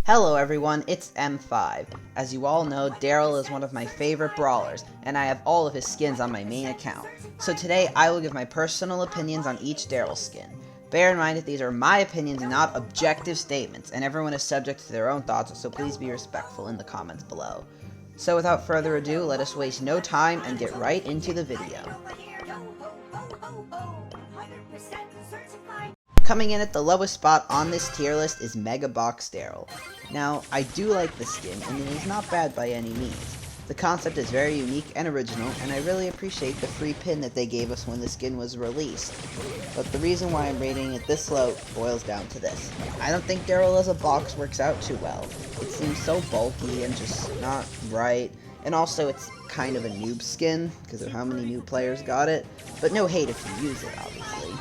Hello everyone, it's M5. As you all know, Darryl is one of my favorite brawlers, and I have all of his skins on my main account. So today, I will give my personal opinions on each Darryl skin. Bear in mind that these are my opinions and not objective statements, and everyone is subject to their own thoughts, so please be respectful in the comments below. So without further ado, let us waste no time and get right into the video. Coming in at the lowest spot on this tier list is Megabox Darryl. Now, I do like the skin, and it is not bad by any means. The concept is very unique and original, and I really appreciate the free pin that they gave us when the skin was released. But the reason why I'm rating it this low boils down to this. I don't think Darryl as a box works out too well. It seems so bulky and just not right, and also it's kind of a noob skin, because of how many new players got it, but no hate if you use it, obviously.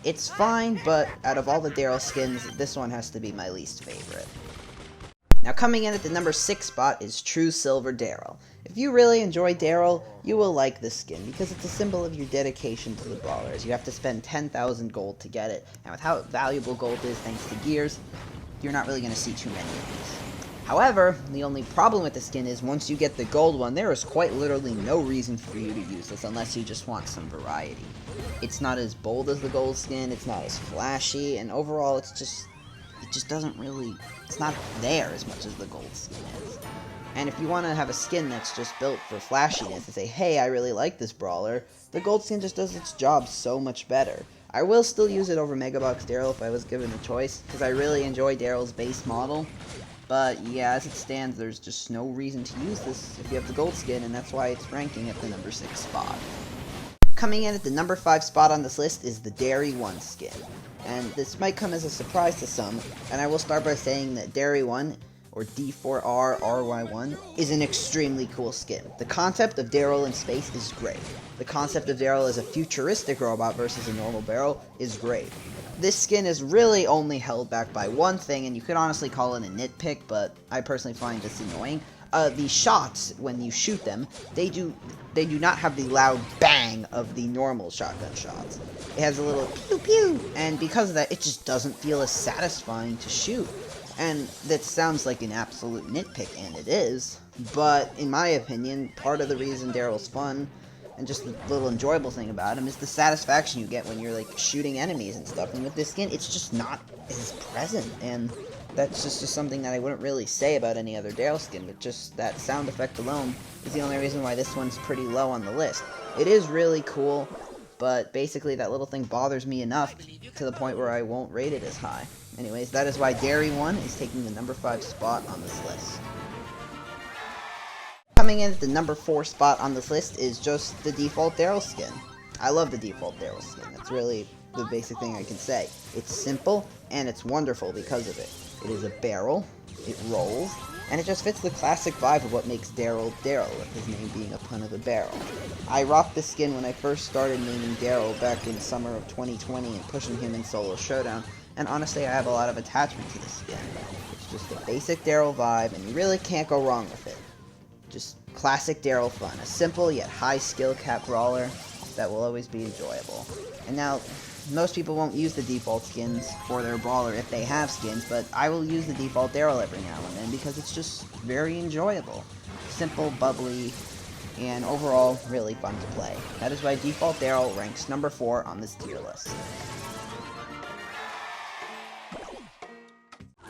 It's fine, but out of all the Darryl skins, this one has to be my least favorite. Now coming in at the number 6 spot is True Silver Darryl. If you really enjoy Darryl, you will like this skin, because it's a symbol of your dedication to the brawlers. You have to spend 10,000 gold to get it, and with how valuable gold is thanks to gears, you're not really going to see too many of these. However, the only problem with the skin is once you get the gold one, there is quite literally no reason for you to use this unless you just want some variety. It's not as bold as the gold skin, it's not as flashy, and overall it just doesn't really, it's not there as much as the gold skin is. And if you want to have a skin that's just built for flashiness and say, hey, I really like this brawler, the gold skin just does its job so much better. I will still use it over Megabox Darryl if I was given a choice, because I really enjoy Darryl's base model. But yeah, as it stands, there's just no reason to use this if you have the gold skin, and that's why it's ranking at the number 6 spot. Coming in at the number 5 spot on this list is the Darryl 1 skin. And this might come as a surprise to some, and I will start by saying that Darryl 1, or D4RRY1, is an extremely cool skin. The concept of Darryl in space is great. The concept of Darryl as a futuristic robot versus a normal barrel is great. This skin is really only held back by one thing, and you could honestly call it a nitpick, but I personally find this annoying. The shots, when you shoot them, they do not have the loud bang of the normal shotgun shots. It has a little pew pew, and because of that, it just doesn't feel as satisfying to shoot. And that sounds like an absolute nitpick, and it is, but in my opinion, part of the reason Darryl's fun, and just the little enjoyable thing about him, is the satisfaction you get when you're, like, shooting enemies and stuff. And with this skin, it's just not as present, and that's just something that I wouldn't really say about any other Darryl skin, but just that sound effect alone is the only reason why this one's pretty low on the list. It is really cool, but basically that little thing bothers me enough to the point where I won't rate it as high. Anyways, that is why Darryl 1 is taking the number 5 spot on this list. Coming in at the number 4 spot on this list is just the default Darryl skin. I love the default Darryl skin. That's really the basic thing I can say. It's simple, and it's wonderful because of it. It is a barrel, it rolls, and it just fits the classic vibe of what makes Darryl Darryl, with his name being a pun of a barrel. I rocked this skin when I first started naming Darryl back in summer of 2020 and pushing him in solo showdown, and honestly I have a lot of attachment to this skin. It's just a basic Darryl vibe, and you really can't go wrong with it. Just classic Darryl fun, a simple yet high skill cap brawler that will always be enjoyable. And now, most people won't use the default skins for their brawler if they have skins, but I will use the default Darryl every now and then because it's just very enjoyable. Simple, bubbly, and overall really fun to play. That is why default Darryl ranks number 4 on this tier list.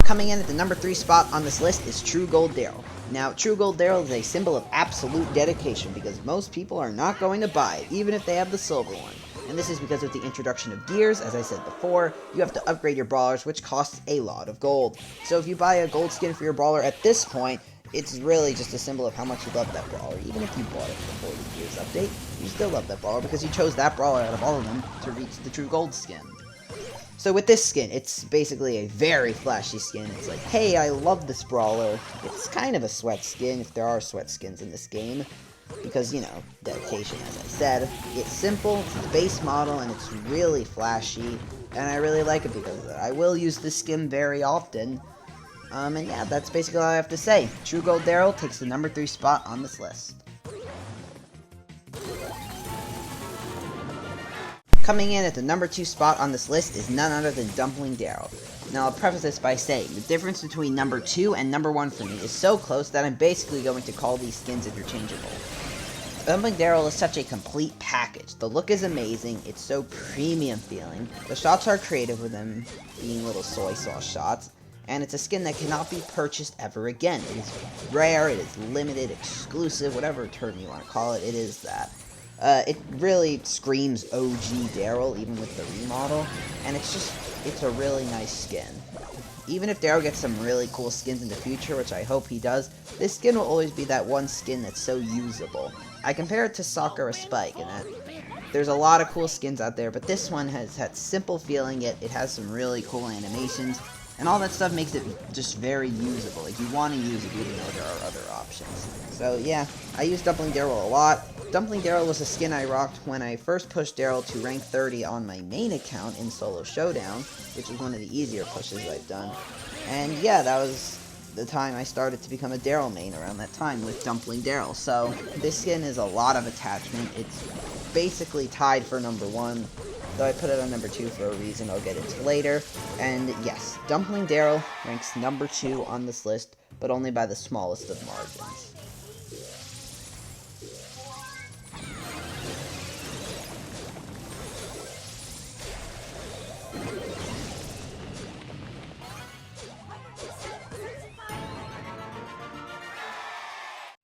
Coming in at the number 3 spot on this list is True Gold Darryl. Now, True Gold Darryl is a symbol of absolute dedication because most people are not going to buy it, even if they have the silver one. And this is because of the introduction of gears. As I said before, you have to upgrade your brawlers, which costs a lot of gold. So if you buy a gold skin for your brawler at this point, it's really just a symbol of how much you love that brawler. Even if you bought it before the gears update, you still love that brawler because you chose that brawler out of all of them to reach the True Gold skin. So with this skin, it's basically a very flashy skin. It's like, hey, I love this brawler. It's kind of a sweat skin, if there are sweat skins in this game. Because, you know, dedication, as I said. It's simple, it's the base model, and it's really flashy. And I really like it because of that. I will use this skin very often. And yeah, that's basically all I have to say. True Gold Darryl takes the number 3 spot on this list. Coming in at the number 2 spot on this list is none other than Dumpling Darryl. Now, I'll preface this by saying, the difference between number 2 and number 1 for me is so close that I'm basically going to call these skins interchangeable. Dumpling Darryl is such a complete package. The look is amazing, it's so premium feeling, the shots are creative with them being little soy sauce shots, and it's a skin that cannot be purchased ever again. It is rare, it is limited, exclusive, whatever term you want to call it, it is that. It really screams OG Darryl, even with the remodel, and it's a really nice skin. Even if Darryl gets some really cool skins in the future, which I hope he does, this skin will always be that one skin that's so usable. I compare it to Sakura Spike, in that there's a lot of cool skins out there, but this one has had simple feeling, yet it has some really cool animations, and all that stuff makes it just very usable. Like, you want to use it even though there are other options. So yeah, I use Dumpling Darryl a lot. Dumpling Darryl was a skin I rocked when I first pushed Darryl to rank 30 on my main account in Solo Showdown, which is one of the easier pushes I've done. And yeah, that was the time I started to become a Darryl main, around that time with Dumpling Darryl. So this skin is a lot of attachment. It's basically tied for number 1, though I put it on number 2 for a reason I'll get into later. And yes, Dumpling Darryl ranks number 2 on this list, but only by the smallest of margins.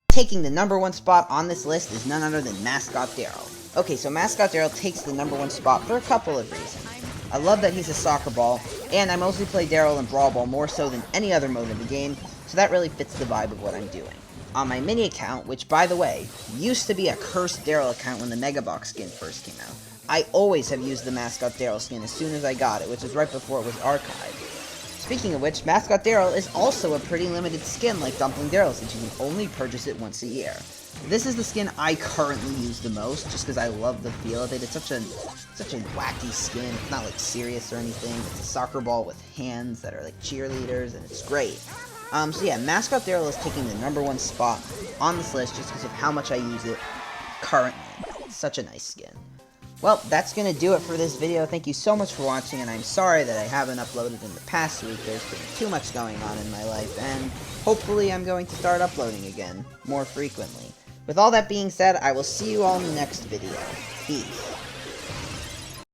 Taking the number 1 spot on this list is none other than Mascot Darryl. Okay, so Mascot Darryl takes the number 1 spot for a couple of reasons. I love that he's a soccer ball, and I mostly play Darryl in Brawl Ball more so than any other mode in the game, so that really fits the vibe of what I'm doing. On my mini account, which by the way, used to be a cursed Darryl account when the Megabox skin first came out, I always have used the Mascot Darryl skin as soon as I got it, which is right before it was archived. Speaking of which, Mascot Darryl is also a pretty limited skin like Dumpling Darryl, since you can only purchase it once a year. This is the skin I currently use the most, just because I love the feel of it. It's such a wacky skin. It's not like serious or anything. It's a soccer ball with hands that are like cheerleaders, and it's great. So yeah, Mascot Darryl is taking the number 1 spot on this list just because of how much I use it currently. It's such a nice skin. Well, that's going to do it for this video. Thank you so much for watching, and I'm sorry that I haven't uploaded in the past week. There's been too much going on in my life, and hopefully I'm going to start uploading again more frequently. With all that being said, I will see you all in the next video. Peace.